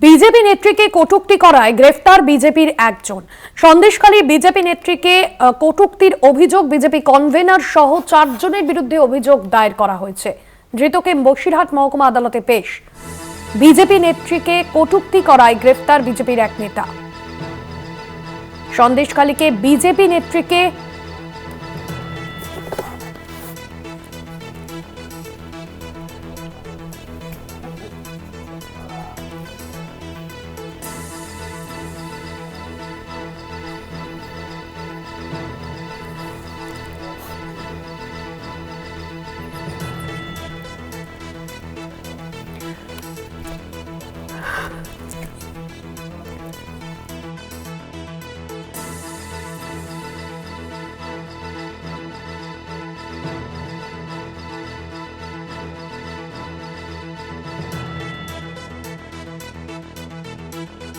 BJP নেত্রীকে কটূক্তি করায় গ্রেফতার বিজেপির একজন। সন্দেশখালী বিজেপি নেত্রীকে কটূক্তির অভিযোগ বিজেপি কনভেনার সহ 4 জনের বিরুদ্ধে অভিযোগ দায়ের করা হয়েছে। ধৃতকে বসিরহাট মহকুমা আদালতে পেশ। বিজেপি নেত্রীকে কটূক্তি করায় গ্রেফতার বিজেপির এক নেতা। সন্দেশখালীকে বিজেপি নেত্রীকে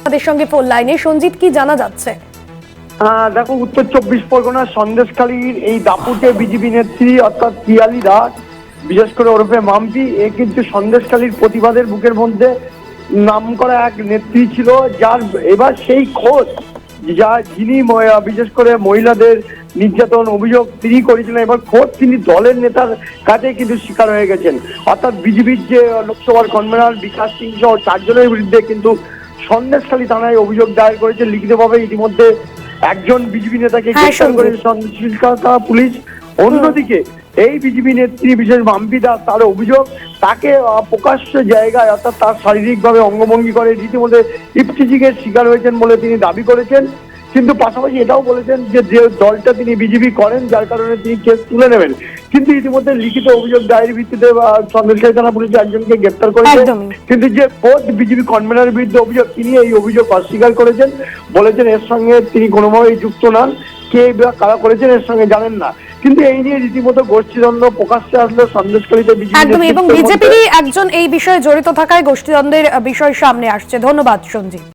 আমাদের সঙ্গে ফোন লাইনে সঞ্জিত, কি জানা যাচ্ছে? দেখো, উত্তর 24 পরগনার সন্দেশখালীর এই দাপুটে বিজেপি নেত্রী অর্থাৎ পিয়ালি দাস, বিশেষ করে ওরফে মাম্পি, এ কিন্তু সন্দেশখালীর প্রতিবাদের বুকের মধ্যে নাম করা এক নেত্রী ছিল, যার এবার সেই খোঁজ যিনি বিশেষ করে মহিলাদের নির্যাতন অভিযোগ তিনি করেছিলেন, এবার খোঁজ তিনি দলের নেতার কাছে কিন্তু স্বীকার হয়ে গেছেন। অর্থাৎ বিজেপির যে লোকসভার কনভেনার বিকাশ সিং সহ 4 জনের বিরুদ্ধে কিন্তু সন্দেশখালী থানায় অভিযোগ দায়ের করেছে লিখিতভাবে। ইতিমধ্যে একজন বিজেপি নেতাকে গ্রেফতার করেছে সন্দেশখালী পুলিশ। অন্যদিকে এই বিজেপি নেত্রী বিশেষ মাম্পি দাস, তার অভিযোগ তাকে প্রকাশ্য জায়গায় অর্থাৎ তার শারীরিকভাবে অঙ্গভঙ্গি করে রীতিমধ্যে ইফটিজিংয়ের শিকার হয়েছেন বলে তিনি দাবি করেছেন। কিন্তু পাশাপাশি এটাও বলেছেন যে দলটা তিনি বিজেপি করেন, যার কারণে তিনি কেস তুলে নেবেন। কিন্তু ইতিমধ্যে লিখিত অভিযোগ দায়ের ভিত্তিতে সন্দেশখালী থানা পুলিশ একজনকে গ্রেফতার করেছে। কিন্তু যে খোদ বিজেপি কনভেনারের বিরুদ্ধে অভিযোগ, তিনি এই অভিযোগ অস্বীকার করেছেন, বলেছেন এর সঙ্গে তিনি কোনোভাবেই যুক্ত নন, কে বা কারা করেছেন এর সঙ্গে জানেন না। কিন্তু এই নিয়ে রীতিমতো গোষ্ঠীদ্বন্দ্ব প্রকাশ্যে আসলে সন্দেশখালীতে বিজেপি এবং বিজেপিরই একজন এই বিষয়ে জড়িত থাকায় গোষ্ঠীদ্বন্দ্বের বিষয় সামনে আসছে। ধন্যবাদ সঞ্জীব।